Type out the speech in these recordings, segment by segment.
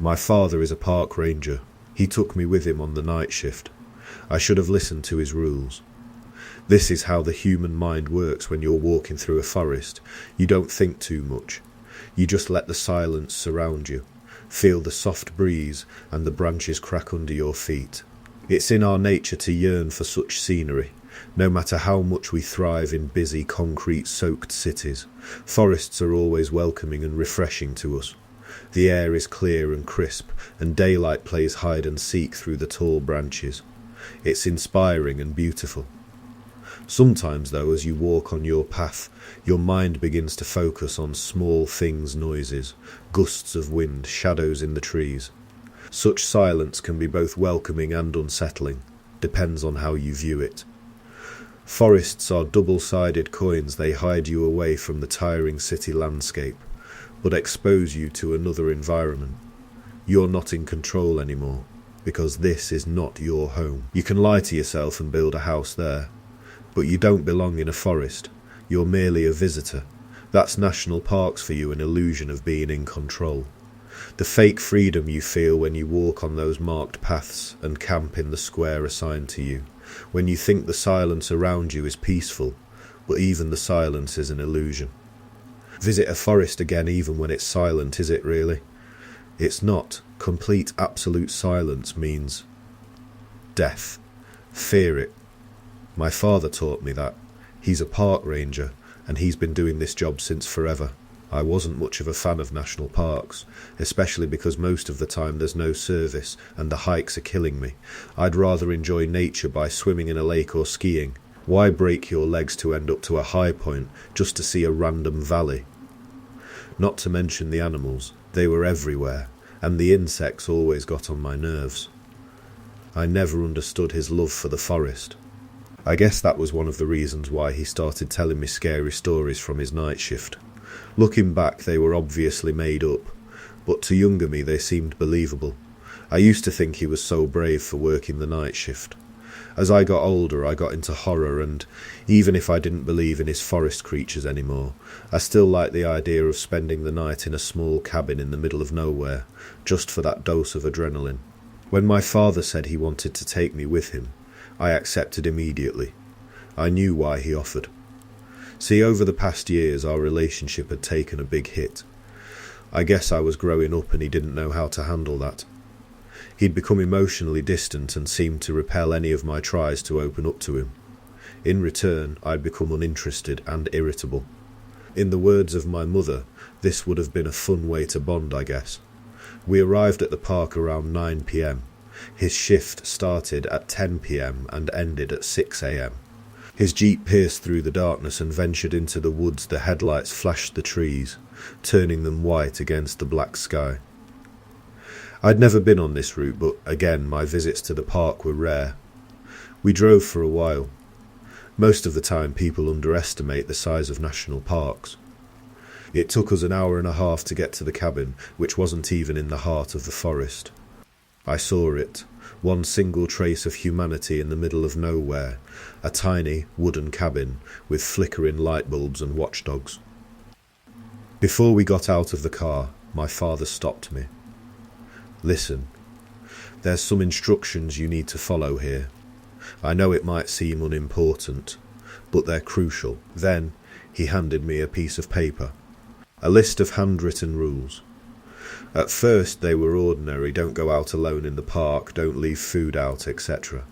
My father is a park ranger. He took me with him on the night shift. I should have listened to his rules. This is how the human mind works when you're walking through a forest. You don't think too much. You just let the silence surround you. Feel the soft breeze and the branches crack under your feet. It's in our nature to yearn for such scenery, no matter how much we thrive in busy, concrete-soaked cities. Forests are always welcoming and refreshing to us. The air is clear and crisp, and daylight plays hide and seek through the tall branches. It's inspiring and beautiful. Sometimes, though, as you walk on your path, your mind begins to focus on small things, noises, gusts of wind, shadows in the trees. Such silence can be both welcoming and unsettling, depends on how you view it. Forests are double-sided coins. They hide you away from the tiring city landscape, but expose you to another environment. You're not in control anymore, because this is not your home. You can lie to yourself and build a house there, but you don't belong in a forest. You're merely a visitor. That's national parks for you, an illusion of being in control. The fake freedom you feel when you walk on those marked paths and camp in the square assigned to you, when you think the silence around you is peaceful, but even the silence is an illusion. Visit a forest again even when it's silent, is it really? It's not. Complete, absolute silence means death. Fear it. My father taught me that. He's a park ranger, and he's been doing this job since forever. I wasn't much of a fan of national parks, especially because most of the time there's no service and the hikes are killing me. I'd rather enjoy nature by swimming in a lake or skiing. Why break your legs to end up to a high point just to see a random valley? Not to mention the animals. They were everywhere, and the insects always got on my nerves. I never understood his love for the forest. I guess that was one of the reasons why he started telling me scary stories from his night shift. Looking back, they were obviously made up, but to younger me they seemed believable. I used to think he was so brave for working the night shift. As I got older, I got into horror, and even if I didn't believe in his forest creatures anymore, I still liked the idea of spending the night in a small cabin in the middle of nowhere, just for that dose of adrenaline. When my father said he wanted to take me with him, I accepted immediately. I knew why he offered. See, over the past years, our relationship had taken a big hit. I guess I was growing up and he didn't know how to handle that. He'd become emotionally distant and seemed to repel any of my tries to open up to him. In return, I'd become uninterested and irritable. In the words of my mother, this would have been a fun way to bond, I guess. We arrived at the park around 9 p.m. His shift started at 10 p.m. and ended at 6 a.m. His jeep pierced through the darkness and ventured into the woods. The headlights flashed the trees, turning them white against the black sky. I'd never been on this route, but again, my visits to the park were rare. We drove for a while. Most of the time, people underestimate the size of national parks. It took us an hour and a half to get to the cabin, which wasn't even in the heart of the forest. I saw it, one single trace of humanity in the middle of nowhere, a tiny wooden cabin with flickering light bulbs and watchdogs. Before we got out of the car, my father stopped me. Listen, there's some instructions you need to follow here. I know it might seem unimportant, but they're crucial. Then he handed me a piece of paper, a list of handwritten rules. At first they were ordinary: don't go out alone in the park, don't leave food out, etc.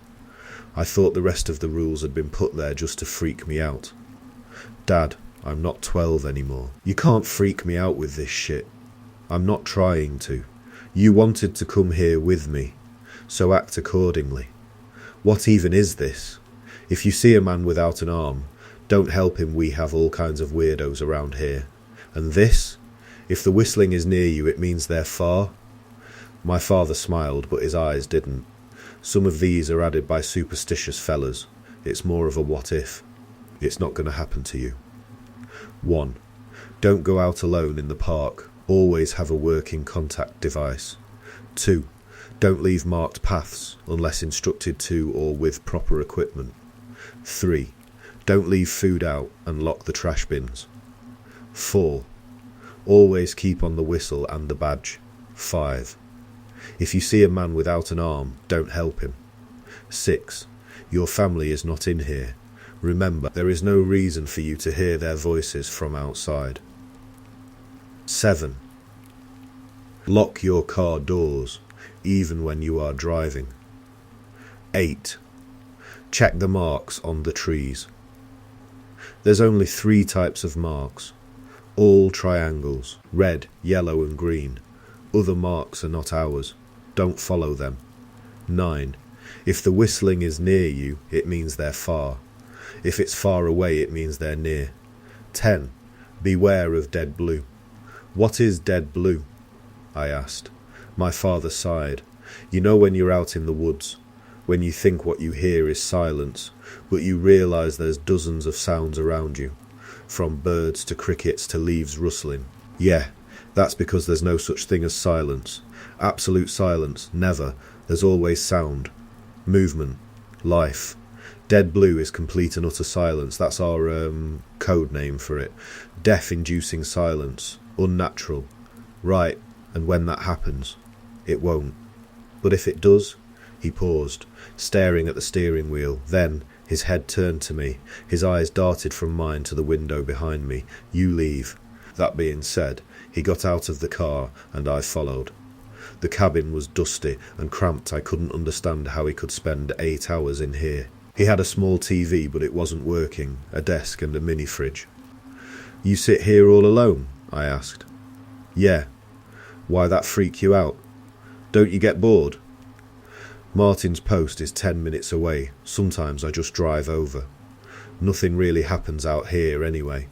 I thought the rest of the rules had been put there just to freak me out. Dad, I'm not 12 anymore. You can't freak me out with this shit. I'm not trying to. You wanted to come here with me, so act accordingly. What even is this? If you see a man without an arm, don't help him. We have all kinds of weirdos around here. And this? If the whistling is near you, it means they're far. My father smiled, but his eyes didn't. Some of these are added by superstitious fellas. It's more of a what if. It's not going to happen to you. 1. Don't go out alone in the park. Always have a working contact device. 2. Don't leave marked paths unless instructed to or with proper equipment. 3. Don't leave food out and lock the trash bins. 4. Always keep on the whistle and the badge. 5. If you see a man without an arm, don't help him. 6. Your family is not in here. Remember, there is no reason for you to hear their voices from outside. 7. Lock your car doors, even when you are driving. 8. Check the marks on the trees. There's only 3 types of marks, all triangles, red, yellow and green. Other marks are not ours. Don't follow them. 9. If the whistling is near you, it means they're far. If it's far away, it means they're near. 10. Beware of dead blue. What is dead blue? I asked. My father sighed. You know when you're out in the woods, when you think what you hear is silence, but you realise there's dozens of sounds around you, from birds to crickets to leaves rustling. Yeah, that's because there's no such thing as silence. Absolute silence, never. There's always sound, movement, life. Dead blue is complete and utter silence. That's our code name for it. Death-inducing silence, unnatural. Right, and when that happens, it won't. But if it does? He paused, staring at the steering wheel. Then his head turned to me. His eyes darted from mine to the window behind me. You leave. That being said, he got out of the car and I followed. The cabin was dusty and cramped. I couldn't understand how he could spend 8 hours in here. He had a small TV, but it wasn't working, a desk and a mini fridge. You sit here all alone? I asked. Yeah. Why that freak you out? Don't you get bored? Martin's post is 10 minutes away. Sometimes I just drive over. Nothing really happens out here anyway.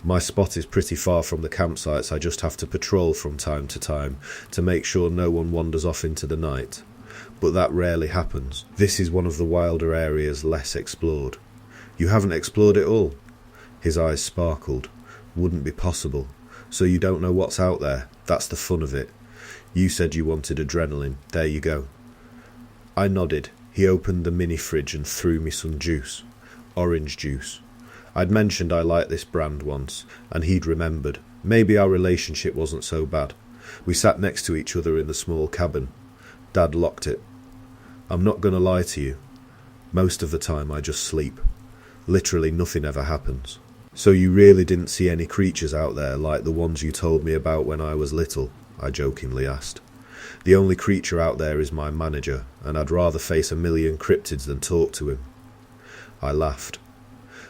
My spot is pretty far from the campsites. I just have to patrol from time to make sure no one wanders off into the night. But that rarely happens. This is one of the wilder areas less explored. You haven't explored it all? His eyes sparkled. Wouldn't be possible. So you don't know what's out there? That's the fun of it. You said you wanted adrenaline. There you go. I nodded. He opened the mini fridge and threw me some juice. Orange juice. I'd mentioned I liked this brand once, and he'd remembered. Maybe our relationship wasn't so bad. We sat next to each other in the small cabin. Dad locked it. I'm not going to lie to you. Most of the time I just sleep. Literally nothing ever happens. So you really didn't see any creatures out there like the ones you told me about when I was little? I jokingly asked. The only creature out there is my manager, and I'd rather face a million cryptids than talk to him. I laughed.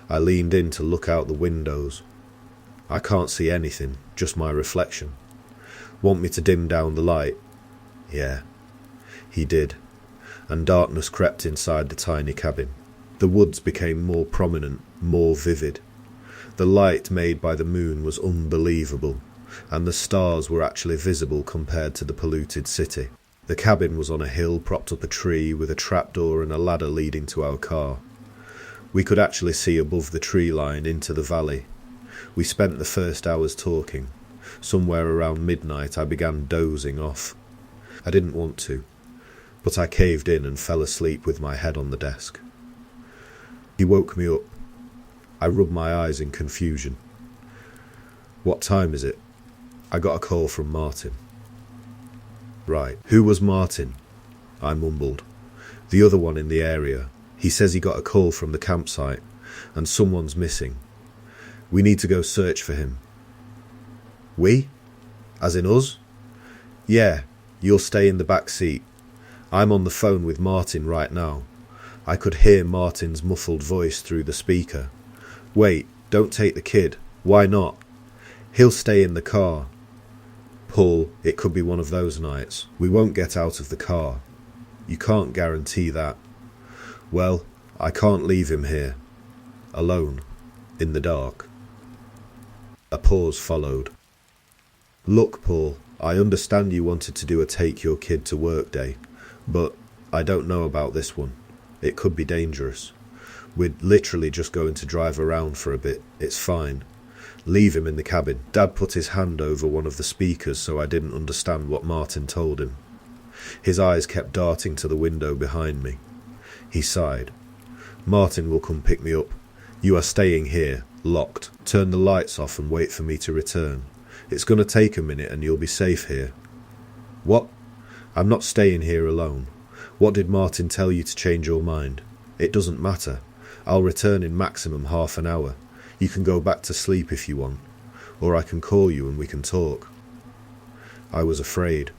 I leaned in to look out the windows. I can't see anything, just my reflection. Want me to dim down the light? Yeah. He did, and darkness crept inside the tiny cabin. The woods became more prominent, more vivid. The light made by the moon was unbelievable, and the stars were actually visible compared to the polluted city. The cabin was on a hill propped up a tree with a trapdoor and a ladder leading to our car. We could actually see above the tree line into the valley. We spent the first hours talking. Somewhere around midnight I began dozing off. I didn't want to, but I caved in and fell asleep with my head on the desk. He woke me up. I rubbed my eyes in confusion. What time is it? I got a call from Martin. Right. Who was Martin? I mumbled. The other one in the area. He says he got a call from the campsite, and someone's missing. We need to go search for him. We? As in us? Yeah, you'll stay in the back seat. I'm on the phone with Martin right now. I could hear Martin's muffled voice through the speaker. Wait, don't take the kid. Why not? He'll stay in the car. Paul, it could be one of those nights. We won't get out of the car. You can't guarantee that. Well, I can't leave him here. Alone. In the dark. A pause followed. Look, Paul, I understand you wanted to do a take your kid to work day, but I don't know about this one. It could be dangerous. We're literally just going to drive around for a bit. It's fine. Leave him in the cabin. Dad put his hand over one of the speakers so I didn't understand what Martin told him. His eyes kept darting to the window behind me. He sighed. Martin will come pick me up. You are staying here, locked. Turn the lights off and wait for me to return. It's going to take a minute and you'll be safe here. What? I'm not staying here alone. What did Martin tell you to change your mind? It doesn't matter. I'll return in maximum half an hour. You can go back to sleep if you want, or I can call you and we can talk. I was afraid.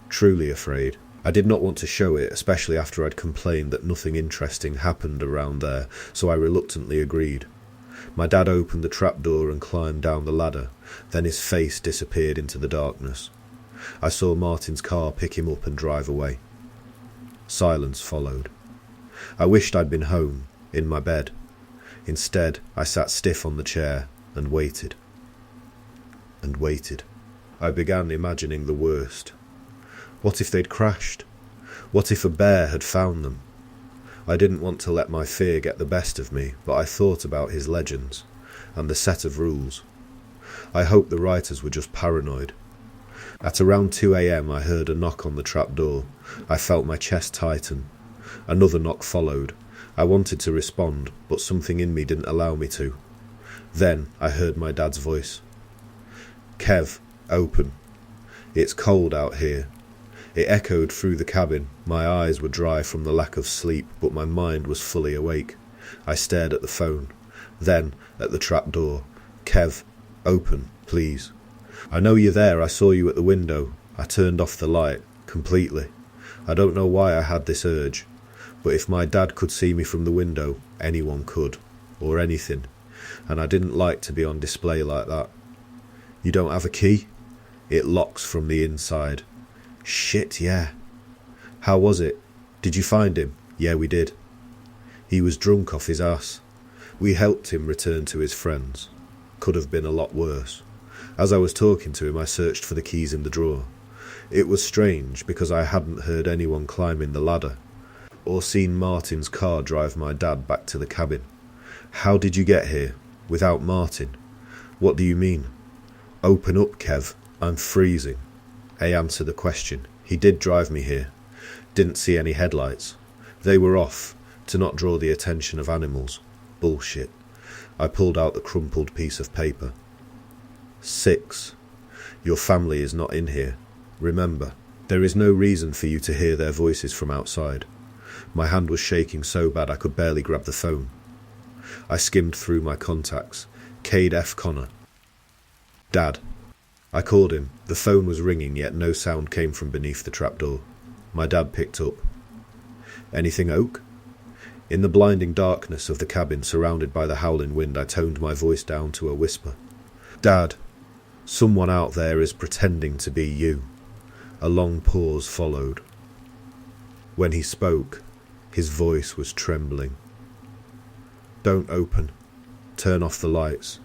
Truly afraid. I did not want to show it, especially after I'd complained that nothing interesting happened around there, so I reluctantly agreed. My dad opened the trapdoor and climbed down the ladder, then his face disappeared into the darkness. I saw Martin's car pick him up and drive away. Silence followed. I wished I'd been home, in my bed. Instead, I sat stiff on the chair and waited. And waited. I began imagining the worst. What if they'd crashed? What if a bear had found them? I didn't want to let my fear get the best of me, but I thought about his legends and the set of rules. I hoped the writers were just paranoid. At around 2 a.m. I heard a knock on the trapdoor. I felt my chest tighten. Another knock followed. I wanted to respond, but something in me didn't allow me to. Then I heard my dad's voice. "Kev, open. It's cold out here." It echoed through the cabin. My eyes were dry from the lack of sleep, but my mind was fully awake. I stared at the phone, then at the trapdoor. "Kev, open, please. I know you're there. I saw you at the window." I turned off the light, completely. I don't know why I had this urge, but if my dad could see me from the window, anyone could, or anything, and I didn't like to be on display like that. "You don't have a key?" "It locks from the inside." "Shit, yeah." "How was it? Did you find him?" "Yeah, we did." "He was drunk off his ass." We helped him return to his friends. Could have been a lot worse. As I was talking to him, I searched for the keys in the drawer. It was strange, because I hadn't heard anyone climbing the ladder, or seen Martin's car drive my dad back to the cabin. "How did you get here, without Martin?" "What do you mean?" "Open up, Kev. I'm freezing." I answered the question. He did drive me here. Didn't see any headlights. They were off, to not draw the attention of animals. Bullshit. I pulled out the crumpled piece of paper. 6. Your family is not in here. Remember, there is no reason for you to hear their voices from outside. My hand was shaking so bad I could barely grab the phone. I skimmed through my contacts. Cade F. Connor. Dad. I called him. The phone was ringing, yet no sound came from beneath the trapdoor. My dad picked up. "Anything, Oak?" In the blinding darkness of the cabin, surrounded by the howling wind, I toned my voice down to a whisper. "Dad, someone out there is pretending to be you." A long pause followed. When he spoke, his voice was trembling. "Don't open. Turn off the lights."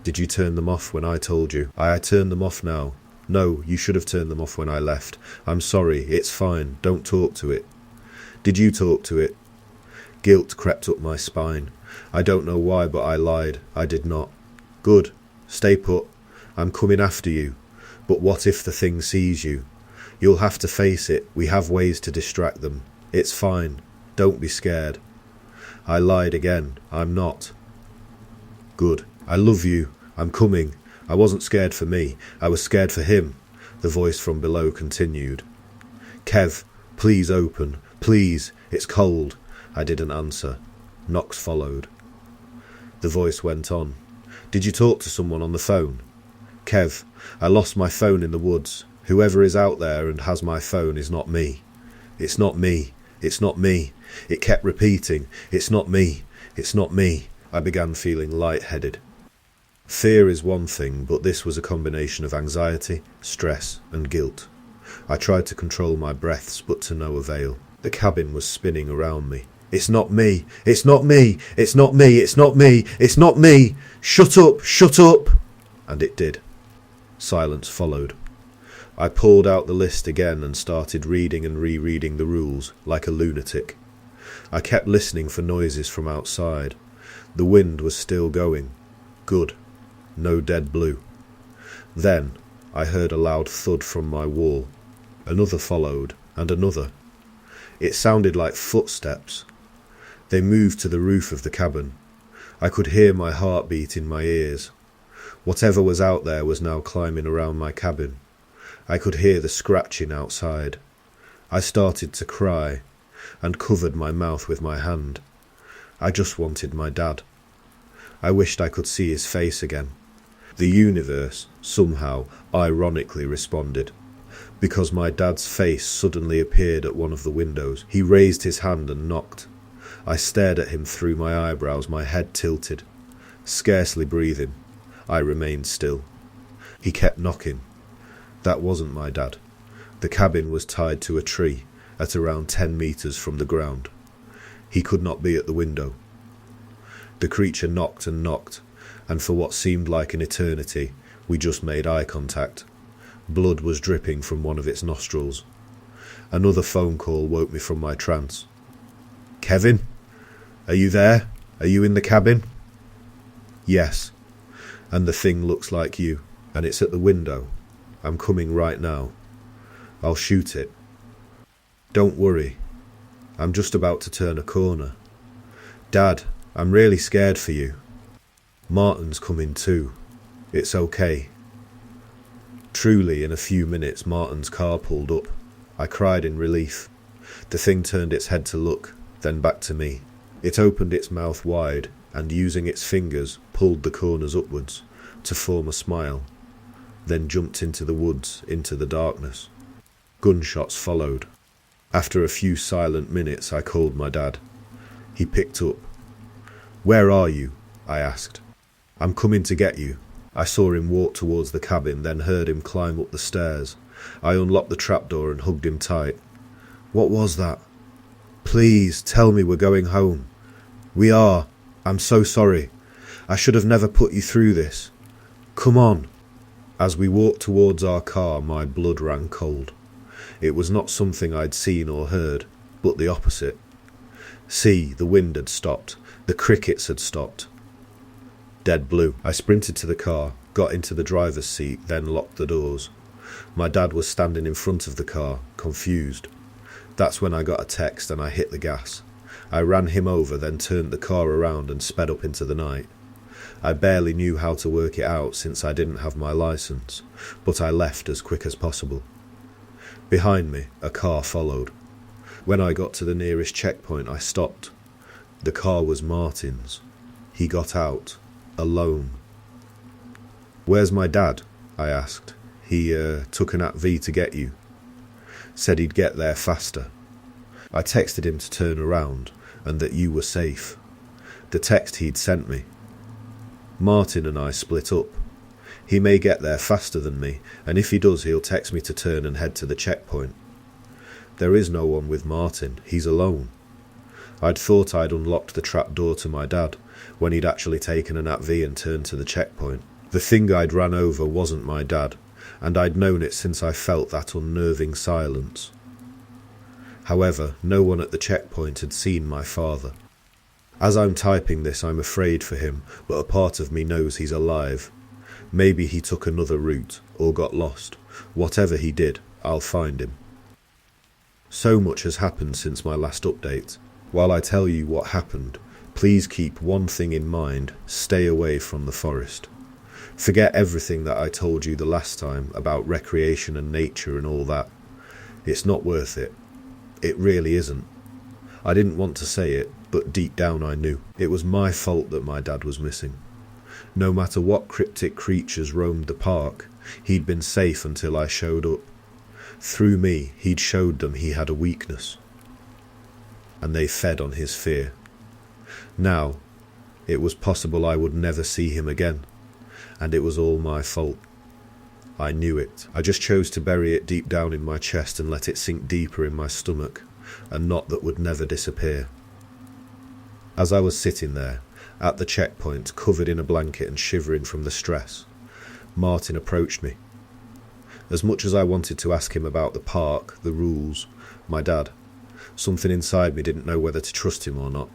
"Did you turn them off when I told you?" I turned them off now." "No, you should have turned them off when I left." "I'm sorry, it's fine, don't talk to it." "Did you talk to it?" Guilt crept up my spine. I don't know why, but I lied. I did not. "Good. Stay put. I'm coming after you. But what if the thing sees you? You'll have to face it. We have ways to distract them. It's fine. Don't be scared." I lied again. "I'm not." "Good. I love you. I'm coming. I wasn't scared for me. I was scared for him." The voice from below continued. "Kev, please open. Please. It's cold." I didn't answer. Knocks followed. The voice went on. "Did you talk to someone on the phone?" "Kev, I lost my phone in the woods. Whoever is out there and has my phone is not me. It's not me. It's not me." It kept repeating. "It's not me. It's not me." I began feeling lightheaded. Fear is one thing, but this was a combination of anxiety, stress, and guilt. I tried to control my breaths, but to no avail. The cabin was spinning around me. "It's not me. It's not me. It's not me. It's not me. It's not me. Shut up. Shut up." And it did. Silence followed. I pulled out the list again and started reading and rereading the rules, like a lunatic. I kept listening for noises from outside. The wind was still going. Good. No dead blue. Then I heard a loud thud from my wall. Another followed, and another. It sounded like footsteps. They moved to the roof of the cabin. I could hear my heartbeat in my ears. Whatever was out there was now climbing around my cabin. I could hear the scratching outside. I started to cry and covered my mouth with my hand. I just wanted my dad. I wished I could see his face again. The universe, somehow, ironically responded, because my dad's face suddenly appeared at one of the windows. He raised his hand and knocked. I stared at him through my eyebrows, my head tilted. Scarcely breathing, I remained still. He kept knocking. That wasn't my dad. The cabin was tied to a tree at around 10 meters from the ground. He could not be at the window. The creature knocked and knocked, and for what seemed like an eternity, we just made eye contact. Blood was dripping from one of its nostrils. Another phone call woke me from my trance. "Kevin? Are you there? Are you in the cabin?" "Yes. And the thing looks like you, and it's at the window. I'm coming right now. I'll shoot it. Don't worry. I'm just about to turn a corner. Dad, I'm really scared for you. Martin's coming too. It's okay." Truly, in a few minutes, Martin's car pulled up. I cried in relief. The thing turned its head to look, then back to me. It opened its mouth wide and, using its fingers, pulled the corners upwards to form a smile, then jumped into the woods, into the darkness. Gunshots followed. After a few silent minutes, I called my dad. He picked up. "Where are you?" I asked. "I'm coming to get you." I saw him walk towards the cabin, then heard him climb up the stairs. I unlocked the trapdoor and hugged him tight. "What was that? Please, tell me we're going home." "We are. I'm so sorry. I should have never put you through this. Come on." As we walked towards our car, my blood ran cold. It was not something I'd seen or heard, but the opposite. See, the wind had stopped. The crickets had stopped. Dead blue. I sprinted to the car, got into the driver's seat, then locked the doors. My dad was standing in front of the car, confused. That's when I got a text and I hit the gas. I ran him over, then turned the car around and sped up into the night. I barely knew how to work it out since I didn't have my license, but I left as quick as possible. Behind me, a car followed. When I got to the nearest checkpoint, I stopped. The car was Martin's. He got out, alone. "Where's my dad?" I asked. He took an ATV to get you. Said he'd get there faster. I texted him to turn around and that you were safe. The text he'd sent me. Martin and I split up. He may get there faster than me, and if he does, he'll text me to turn and head to the checkpoint. There is no one with Martin. He's alone. I'd thought I'd unlocked the trap door to my dad when he'd actually taken an ATV and turned to the checkpoint. The thing I'd ran over wasn't my dad, and I'd known it since I felt that unnerving silence. However, no one at the checkpoint had seen my father. As I'm typing this, I'm afraid for him, but a part of me knows he's alive. Maybe he took another route, or got lost. Whatever he did, I'll find him. So much has happened since my last update. While I tell you what happened, please keep one thing in mind: stay away from the forest. Forget everything that I told you the last time about recreation and nature and all that. It's not worth it. It really isn't. I didn't want to say it, but deep down I knew. It was my fault that my dad was missing. No matter what cryptic creatures roamed the park, he'd been safe until I showed up. Through me, he'd showed them he had a weakness, and they fed on his fear. Now, it was possible I would never see him again, and it was all my fault. I knew it. I just chose to bury it deep down in my chest and let it sink deeper in my stomach, a knot that would never disappear. As I was sitting there, at the checkpoint, covered in a blanket and shivering from the stress, Martin approached me. As much as I wanted to ask him about the park, the rules, my dad, something inside me didn't know whether to trust him or not.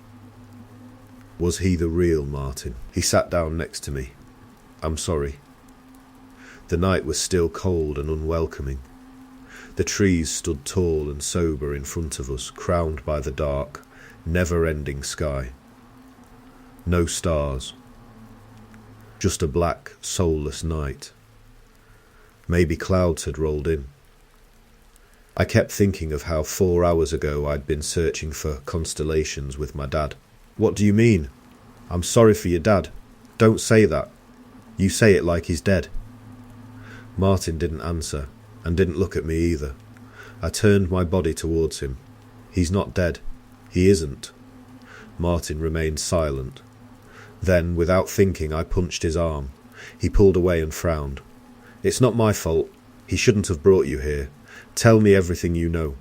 Was he the real Martin? He sat down next to me. "I'm sorry." The night was still cold and unwelcoming. The trees stood tall and sober in front of us, crowned by the dark, never-ending sky. No stars. Just a black, soulless night. Maybe clouds had rolled in. I kept thinking of how 4 hours ago I'd been searching for constellations with my dad. What do you mean? I'm sorry for your dad. Don't say that. You say it like he's dead. Martin didn't answer, and didn't look at me either. I turned my body towards him. He's not dead. He isn't. Martin remained silent. Then, without thinking, I punched his arm. He pulled away and frowned. It's not my fault. He shouldn't have brought you here. Tell me everything you know.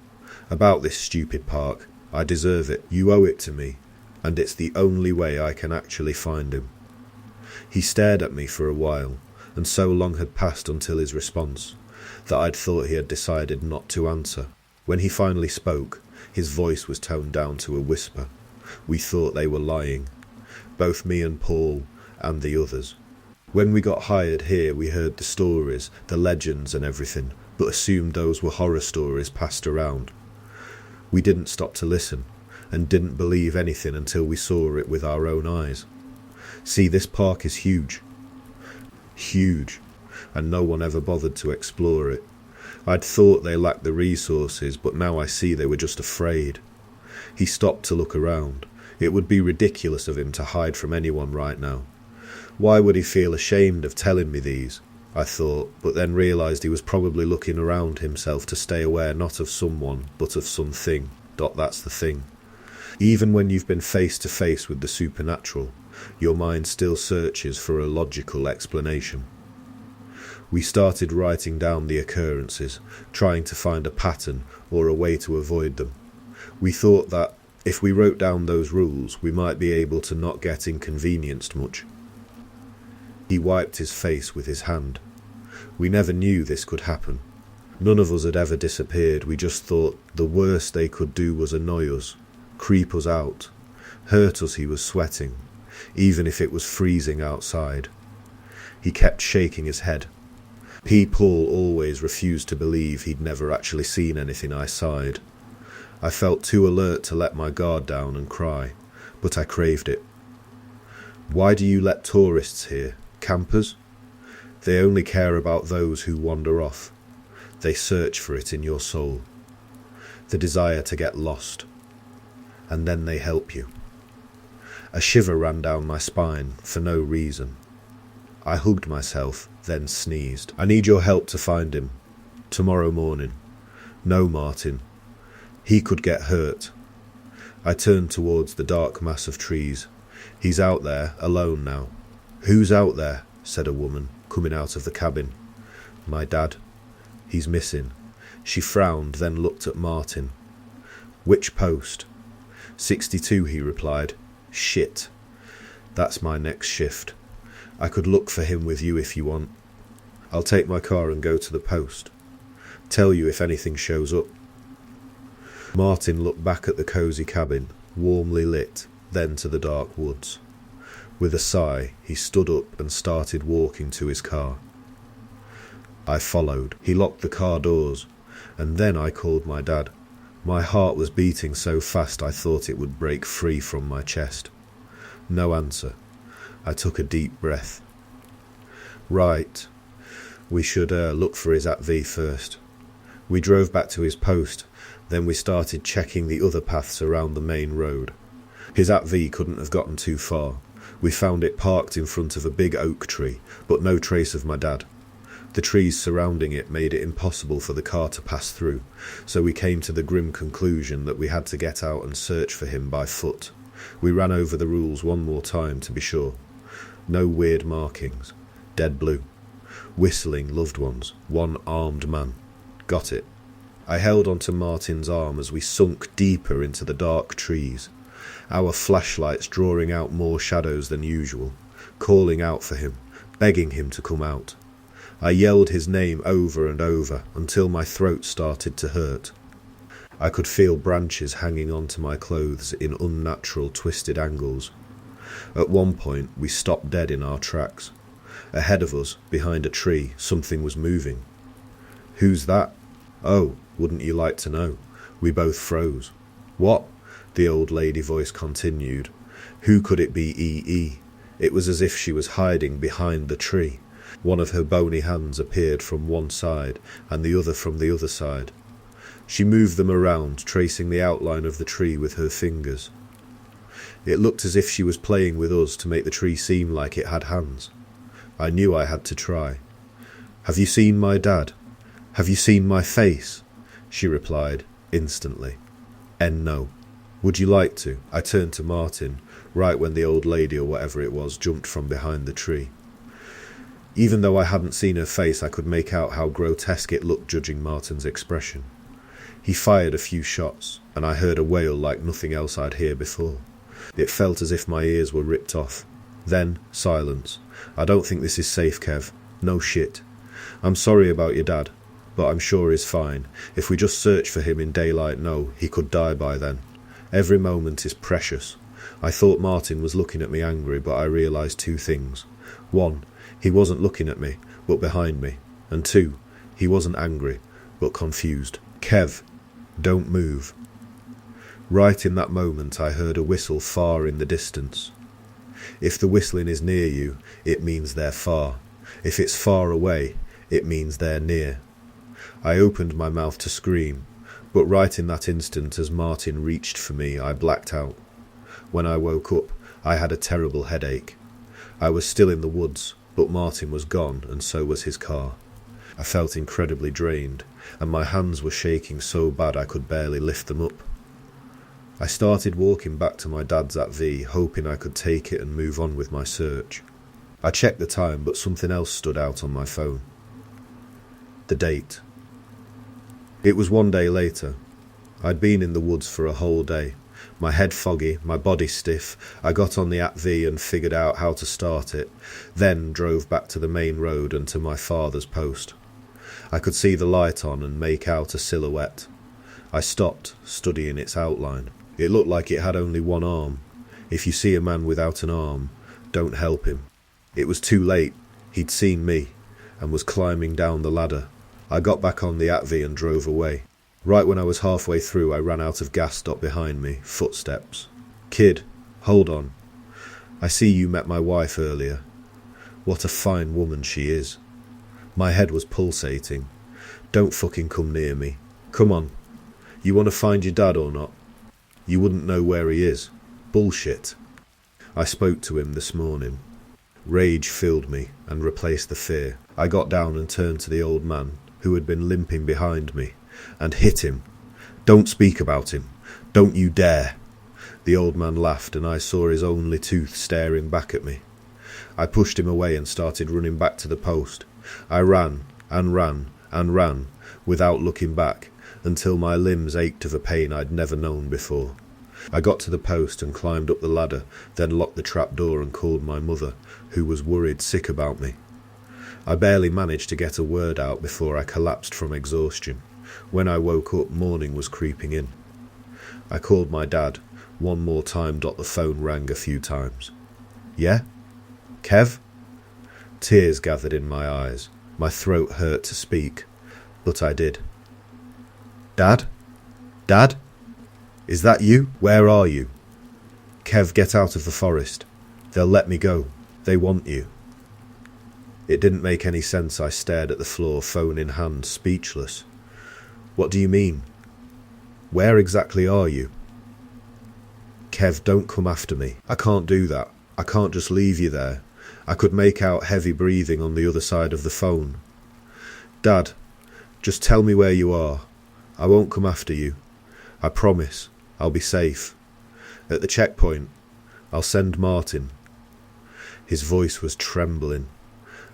About this stupid park. I deserve it. You owe it to me. And it's the only way I can actually find him. He stared at me for a while, and so long had passed until his response, that I'd thought he had decided not to answer. When he finally spoke, his voice was toned down to a whisper. We thought they were lying. Both me and Paul, and the others. When we got hired here, we heard the stories, the legends and everything, but assumed those were horror stories passed around. We didn't stop to listen, and didn't believe anything until we saw it with our own eyes. See, this park is huge. Huge, and no one ever bothered to explore it. I'd thought they lacked the resources, but now I see they were just afraid. He stopped to look around. It would be ridiculous of him to hide from anyone right now. Why would he feel ashamed of telling me these? I thought, but then realised he was probably looking around himself to stay aware not of someone, but of something. That's the thing. Even when you've been face to face with the supernatural, your mind still searches for a logical explanation. We started writing down the occurrences, trying to find a pattern or a way to avoid them. We thought that, if we wrote down those rules, we might be able to not get inconvenienced much. He wiped his face with his hand. We never knew this could happen. None of us had ever disappeared. We just thought the worst they could do was annoy us, creep us out, hurt us. He was sweating, even if it was freezing outside. He kept shaking his head. Paul always refused to believe he'd never actually seen anything. I sighed. I felt too alert to let my guard down and cry, but I craved it. Why do you let tourists here? Campers? They only care about those who wander off. They search for it in your soul. The desire to get lost. And then they help you. A shiver ran down my spine for no reason. I hugged myself, then sneezed. I need your help to find him. Tomorrow morning. No, Martin. He could get hurt. I turned towards the dark mass of trees. He's out there, alone now. Who's out there? Said a woman, coming out of the cabin. My dad. He's missing. She frowned, then looked at Martin. Which post? 62, he replied. Shit. That's my next shift. I could look for him with you if you want. I'll take my car and go to the post. Tell you if anything shows up. Martin looked back at the cosy cabin, warmly lit, then to the dark woods. With a sigh, he stood up and started walking to his car. I followed. He locked the car doors, and then I called my dad. My heart was beating so fast I thought it would break free from my chest. No answer. I took a deep breath. Right. We should look for his ATV first. We drove back to his post, then we started checking the other paths around the main road. His ATV couldn't have gotten too far. We found it parked in front of a big oak tree, but no trace of my dad. The trees surrounding it made it impossible for the car to pass through, so we came to the grim conclusion that we had to get out and search for him by foot. We ran over the rules one more time to be sure. No weird markings. Dead blue. Whistling loved ones. One armed man. Got it. I held onto Martin's arm as we sunk deeper into the dark trees, our flashlights drawing out more shadows than usual, calling out for him, begging him to come out. I yelled his name over and over until my throat started to hurt. I could feel branches hanging onto my clothes in unnatural twisted angles. At one point we stopped dead in our tracks. Ahead of us, behind a tree, something was moving. Who's that? Oh, wouldn't you like to know? We both froze. What? The old lady voice continued. Who could it be? It was as if she was hiding behind the tree. One of her bony hands appeared from one side and the other from the other side. She moved them around, tracing the outline of the tree with her fingers. It looked as if she was playing with us to make the tree seem like it had hands. I knew I had to try. "Have you seen my dad? Have you seen my face?" she replied, instantly. No. "Would you like to?" I turned to Martin, right when the old lady or whatever it was jumped from behind the tree. Even though I hadn't seen her face, I could make out how grotesque it looked judging Martin's expression. He fired a few shots, and I heard a wail like nothing else I'd heard before. It felt as if my ears were ripped off. Then, silence. "I don't think this is safe, Kev. No shit. I'm sorry about your dad, but I'm sure he's fine. If we just search for him in daylight, no, he could die by then. Every moment is precious." I thought Martin was looking at me angry, but I realised two things. One, he wasn't looking at me, but behind me. And two, he wasn't angry, but confused. "Kev, don't move." Right in that moment I heard a whistle far in the distance. If the whistling is near you, it means they're far. If it's far away, it means they're near. I opened my mouth to scream, but right in that instant as Martin reached for me, I blacked out. When I woke up, I had a terrible headache. I was still in the woods, but Martin was gone, and so was his car. I felt incredibly drained, and my hands were shaking so bad I could barely lift them up. I started walking back to my dad's at V, hoping I could take it and move on with my search. I checked the time, but something else stood out on my phone. The date. It was one day later. I'd been in the woods for a whole day. My head foggy, my body stiff. I got on the at-V and figured out how to start it, then drove back to the main road and to my father's post. I could see the light on and make out a silhouette. I stopped, studying its outline. It looked like it had only one arm. If you see a man without an arm, don't help him. It was too late. He'd seen me and was climbing down the ladder. I got back on the at-V and drove away. Right when I was halfway through, I ran out of gas stop behind me, footsteps. "Kid, hold on. I see you met my wife earlier. What a fine woman she is." My head was pulsating. "Don't fucking come near me. Come on. You want to find your dad or not? You wouldn't know where he is. Bullshit." I spoke to him this morning. Rage filled me and replaced the fear. I got down and turned to the old man, who had been limping behind me, and hit him. "Don't speak about him. Don't you dare." The old man laughed, and I saw his only tooth staring back at me. I pushed him away and started running back to the post. I ran and ran and ran, without looking back, until my limbs ached of a pain I'd never known before. I got to the post and climbed up the ladder, then locked the trap door and called my mother, who was worried sick about me. I barely managed to get a word out before I collapsed from exhaustion. When I woke up, morning was creeping in. I called my dad one more time. The phone rang a few times. "Yeah? Kev?" Tears gathered in my eyes. My throat hurt to speak, but I did. "Dad? Dad? Is that you? Where are you?" "Kev, get out of the forest. They'll let me go. They want you." It didn't make any sense. I stared at the floor, phone in hand, speechless. "What do you mean? Where exactly are you?" "Kev, don't come after me. I can't do that. I can't just leave you there." I could make out heavy breathing on the other side of the phone. "Dad, just tell me where you are. I won't come after you. I promise. I'll be safe. At the checkpoint, I'll send Martin." His voice was trembling.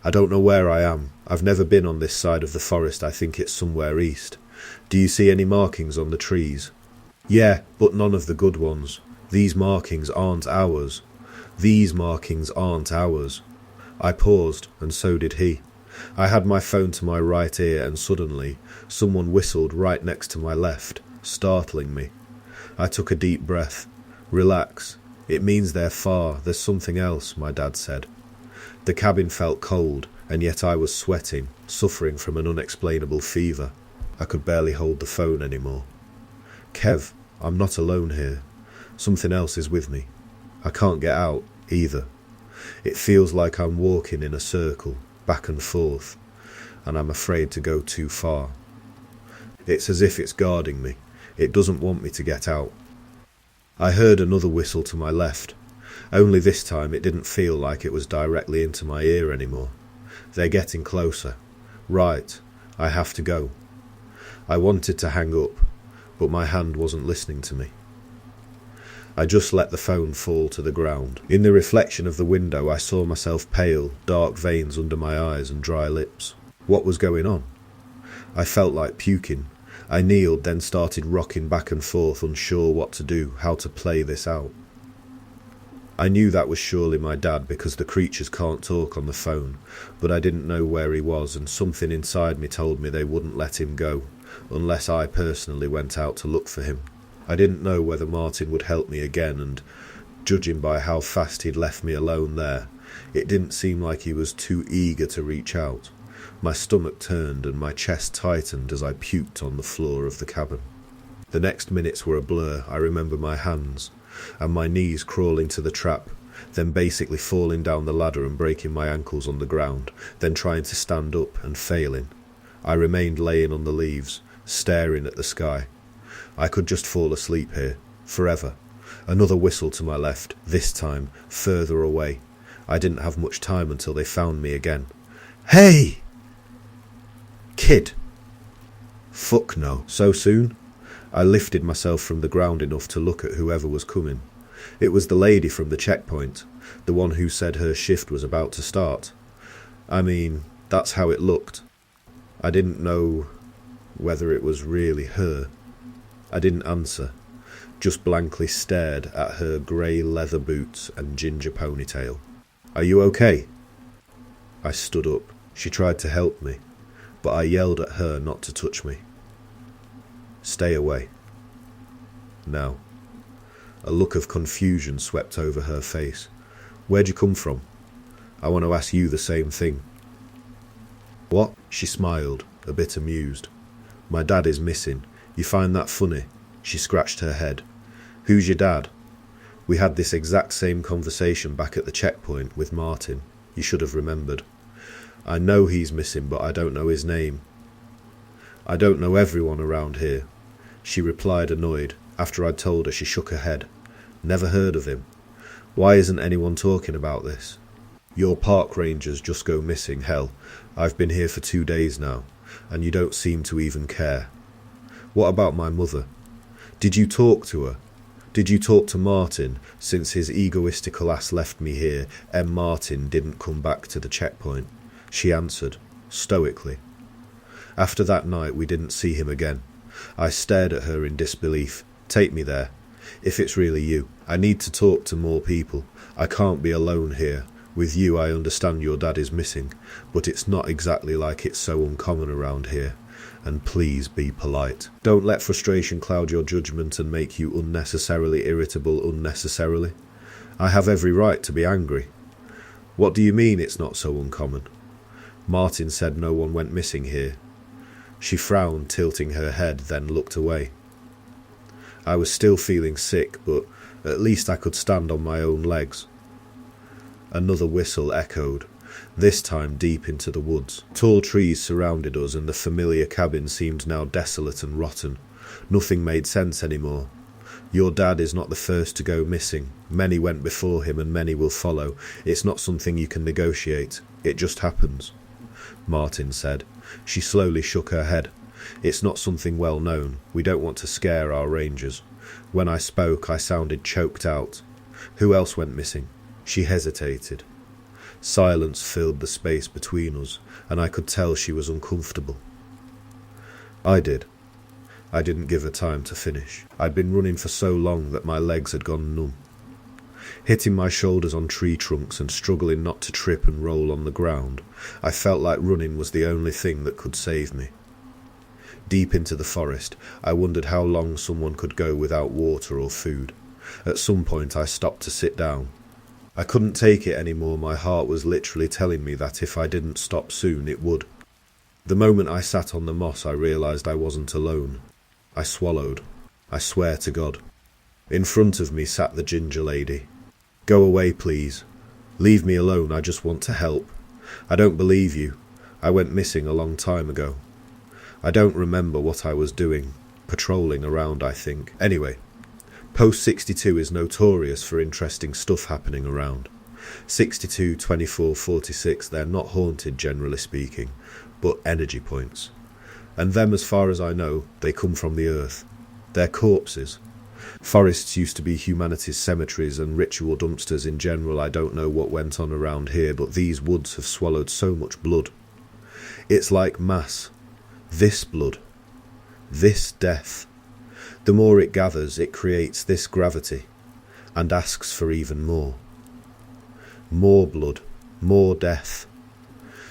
"I don't know where I am. I've never been on this side of the forest. I think it's somewhere east. Do you see any markings on the trees?" "Yeah, but none of the good ones. These markings aren't ours. These markings aren't ours." I paused, and so did he. I had my phone to my right ear, and suddenly someone whistled right next to my left, startling me. I took a deep breath. "Relax. It means they're far. There's something else," my dad said. The cabin felt cold, and yet I was sweating, suffering from an unexplainable fever. I could barely hold the phone anymore. "Kev, I'm not alone here. Something else is with me. I can't get out, either. It feels like I'm walking in a circle. back and forth, and I'm afraid to go too far. It's as if it's guarding me. It doesn't want me to get out. I heard another whistle to my left, only this time it didn't feel like it was directly into my ear anymore. They're getting closer. Right, I have to go. I wanted to hang up, but my hand wasn't listening to me. I just let the phone fall to the ground. In the reflection of the window, I saw myself pale, dark veins under my eyes and dry lips. What was going on? I felt like puking. I kneeled, then started rocking back and forth, unsure what to do, how to play this out. I knew that was surely my dad because the creatures can't talk on the phone, but I didn't know where he was, and something inside me told me they wouldn't let him go, unless I personally went out to look for him. I didn't know whether Martin would help me again, and judging by how fast he'd left me alone there, it didn't seem like he was too eager to reach out. My stomach turned and my chest tightened as I puked on the floor of the cabin. The next minutes were a blur. I remember my hands and my knees crawling to the trap, then basically falling down the ladder and breaking my ankles on the ground, then trying to stand up and failing. I remained laying on the leaves, staring at the sky. I could just fall asleep here, forever. Another whistle to my left, this time further away. I didn't have much time until they found me again. Hey! Kid! Fuck no. So soon? I lifted myself from the ground enough to look at whoever was coming. It was the lady from the checkpoint, the one who said her shift was about to start. I mean, that's how it looked. I didn't know whether it was really her. I didn't answer, just blankly stared at her grey leather boots and ginger ponytail. Are you okay? I stood up. She tried to help me, but I yelled at her not to touch me. Stay away. Now. A look of confusion swept over her face. Where'd you come from? I want to ask you the same thing. What? She smiled, a bit amused. My dad is missing. You find that funny? She scratched her head. Who's your dad? We had this exact same conversation back at the checkpoint with Martin. You should have remembered. I know he's missing, but I don't know his name. I don't know everyone around here. She replied, annoyed. After I'd told her, she shook her head. Never heard of him. Why isn't anyone talking about this? Your park rangers just go missing. Hell, I've been here for 2 days now, and you don't seem to even care. What about my mother? Did you talk to her? Did you talk to Martin? Since his egoistical ass left me here, Martin didn't come back to the checkpoint. She answered, stoically. After that night, we didn't see him again. I stared at her in disbelief. Take me there. If it's really you. I need to talk to more people. I can't be alone here. With you, I understand your dad is missing, but it's not exactly like it's so uncommon around here. And please be polite. Don't let frustration cloud your judgment and make you unnecessarily irritable unnecessarily. I have every right to be angry. What do you mean it's not so uncommon? Martin said no one went missing here. She frowned, tilting her head, then looked away. I was still feeling sick, but at least I could stand on my own legs. Another whistle echoed, this time deep into the woods. Tall trees surrounded us, and the familiar cabin seemed now desolate and rotten. Nothing made sense anymore. Your dad is not the first to go missing. Many went before him, and many will follow. It's not something you can negotiate. It just happens. Martin said. She slowly shook her head. It's not something well known. We don't want to scare our rangers. When I spoke, I sounded choked out. Who else went missing? She hesitated. Silence filled the space between us, and I could tell she was uncomfortable. I did. I didn't give her time to finish. I'd been running for so long that my legs had gone numb. Hitting my shoulders on tree trunks and struggling not to trip and roll on the ground, I felt like running was the only thing that could save me. Deep into the forest, I wondered how long someone could go without water or food. At some point I stopped to sit down. I couldn't take it anymore. My heart was literally telling me that if I didn't stop soon, it would. The moment I sat on the moss, I realised I wasn't alone. I swallowed. I swear to God. In front of me sat the ginger lady. Go away, please. Leave me alone, I just want to help. I don't believe you. I went missing a long time ago. I don't remember what I was doing. Patrolling around, I think. Anyway, Post 62 is notorious for interesting stuff happening around. 62, 24, 46, they're not haunted generally speaking, but energy points. And them, as far as I know, they come from the earth. They're corpses. Forests used to be humanity's cemeteries and ritual dumpsters in general. I don't know what went on around here, but these woods have swallowed so much blood. It's like mass. This blood. This death. The more it gathers, it creates this gravity, and asks for even more. More blood, more death.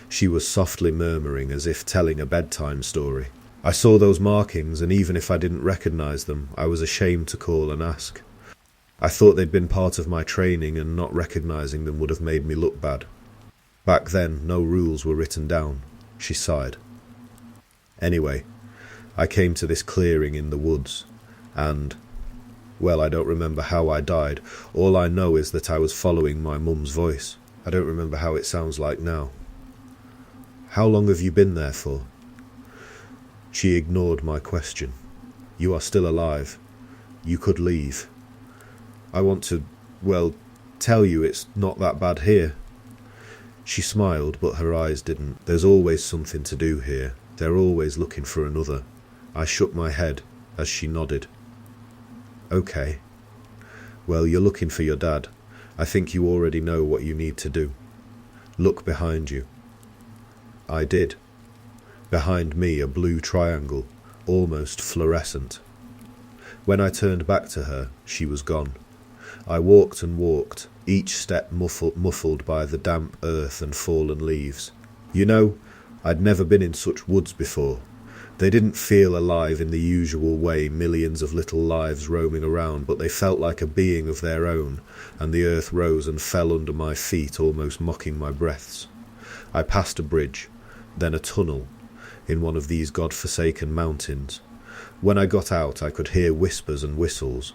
She was softly murmuring as if telling a bedtime story. I saw those markings, and even if I didn't recognise them, I was ashamed to call and ask. I thought they'd been part of my training, and not recognising them would have made me look bad. Back then, no rules were written down. She sighed. Anyway, I came to this clearing in the woods, and, well, I don't remember how I died. All I know is that I was following my mum's voice. I don't remember how it sounds like now. How long have you been there for? She ignored my question. You are still alive. You could leave. I want to, well, tell you it's not that bad here. She smiled, but her eyes didn't. There's always something to do here. They're always looking for another. I shook my head as she nodded. Okay. Well, you're looking for your dad. I think you already know what you need to do. Look behind you. I did. Behind me, a blue triangle, almost fluorescent. When I turned back to her, she was gone. I walked and walked, each step muffled by the damp earth and fallen leaves. You know, I'd never been in such woods before. They didn't feel alive in the usual way, millions of little lives roaming around, but they felt like a being of their own, and the earth rose and fell under my feet, almost mocking my breaths. I passed a bridge, then a tunnel, in one of these God-forsaken mountains. When I got out, I could hear whispers and whistles.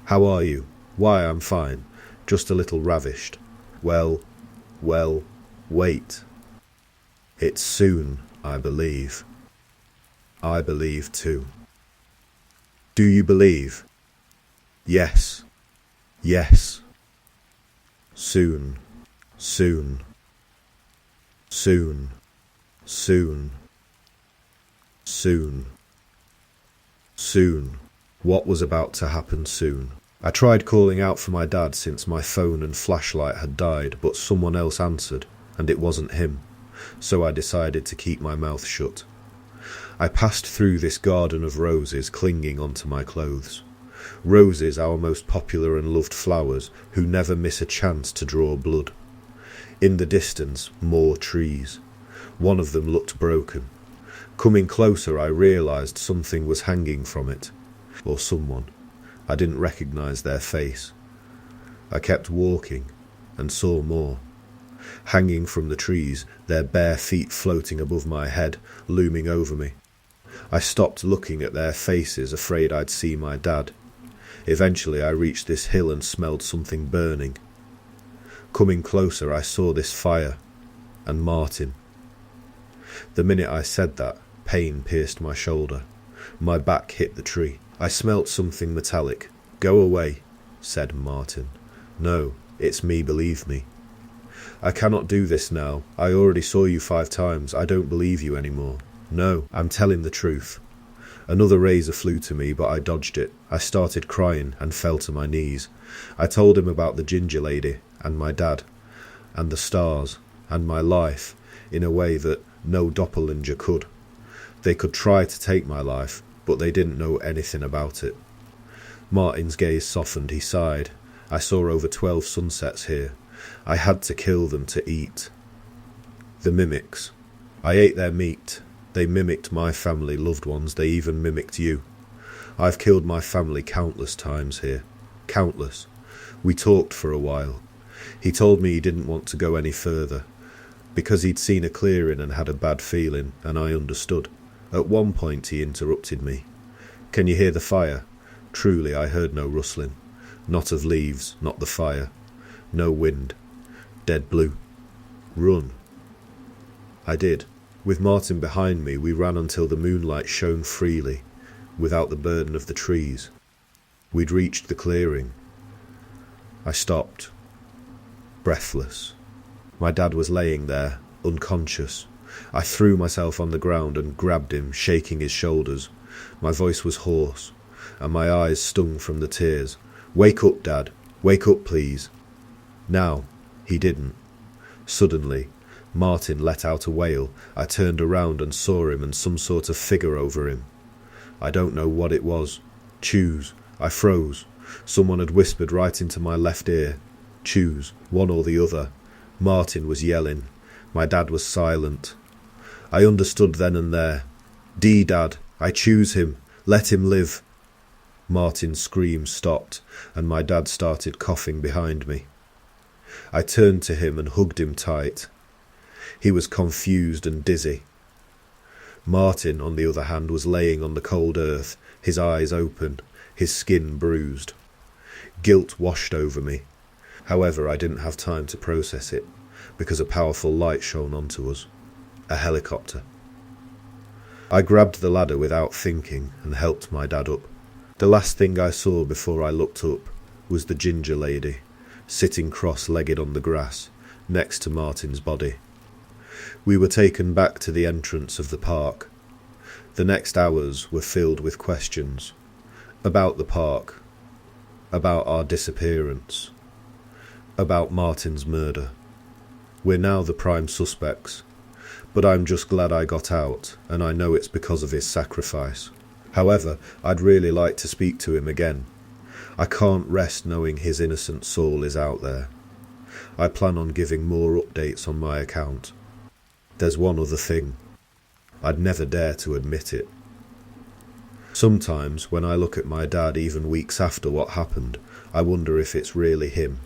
How are you? Why, I'm fine, just a little ravished. Well, wait. It's soon, I believe. I believe too. Do you believe? Yes. Yes. Soon. Soon. Soon. Soon. Soon. Soon. What was about to happen soon? I tried calling out for my dad since my phone and flashlight had died, but someone else answered, and it wasn't him, so I decided to keep my mouth shut. I passed through this garden of roses clinging onto my clothes. Roses, our most popular and loved flowers, who never miss a chance to draw blood. In the distance, more trees. One of them looked broken. Coming closer, I realised something was hanging from it, or someone. I didn't recognise their face. I kept walking, and saw more. Hanging from the trees, their bare feet floating above my head, looming over me. I stopped looking at their faces, afraid I'd see my dad. Eventually I reached this hill and smelled something burning. Coming closer, I saw this fire, and Martin. The minute I said that, pain pierced my shoulder. My back hit the tree. I smelt something metallic. Go away, said Martin. No, it's me, believe me. I cannot do this now. I already saw you 5 times. I don't believe you anymore. No, I'm telling the truth. Another razor flew to me, but I dodged it. I started crying and fell to my knees. I told him about the ginger lady, and my dad, and the stars, and my life, in a way that no doppelganger could. They could try to take my life, but they didn't know anything about it. Martin's gaze softened. He sighed. I saw over 12 sunsets here. I had to kill them to eat. The mimics. I ate their meat. They mimicked my family, loved ones. They even mimicked you. I've killed my family countless times here. Countless. We talked for a while. He told me he didn't want to go any further, because he'd seen a clearing and had a bad feeling, and I understood. At one point he interrupted me. Can you hear the fire? Truly, I heard no rustling. Not of leaves, not the fire. No wind. Dead blue. Run. I did. With Martin behind me, we ran until the moonlight shone freely, without the burden of the trees. We'd reached the clearing. I stopped, breathless. My dad was laying there, unconscious. I threw myself on the ground and grabbed him, shaking his shoulders. My voice was hoarse, and my eyes stung from the tears. "Wake up, Dad. Wake up, please." Now, he didn't. Suddenly, Martin let out a wail. I turned around and saw him and some sort of figure over him. I don't know what it was. "Choose." I froze. Someone had whispered right into my left ear. "Choose, one or the other." Martin was yelling. My dad was silent. I understood then and there. Dad, I choose him. Let him live." Martin's scream stopped, and my dad started coughing behind me. I turned to him and hugged him tight. He was confused and dizzy. Martin, on the other hand, was laying on the cold earth, his eyes open, his skin bruised. Guilt washed over me. However, I didn't have time to process it, because a powerful light shone onto us. A helicopter. I grabbed the ladder without thinking and helped my dad up. The last thing I saw before I looked up was the ginger lady, sitting cross-legged on the grass, next to Martin's body. We were taken back to the entrance of the park. The next hours were filled with questions. About the park. About our disappearance. About Martin's murder. We're now the prime suspects. But I'm just glad I got out, and I know it's because of his sacrifice. However, I'd really like to speak to him again. I can't rest knowing his innocent soul is out there. I plan on giving more updates on my account. There's one other thing. I'd never dare to admit it. Sometimes, when I look at my dad even weeks after what happened, I wonder if it's really him.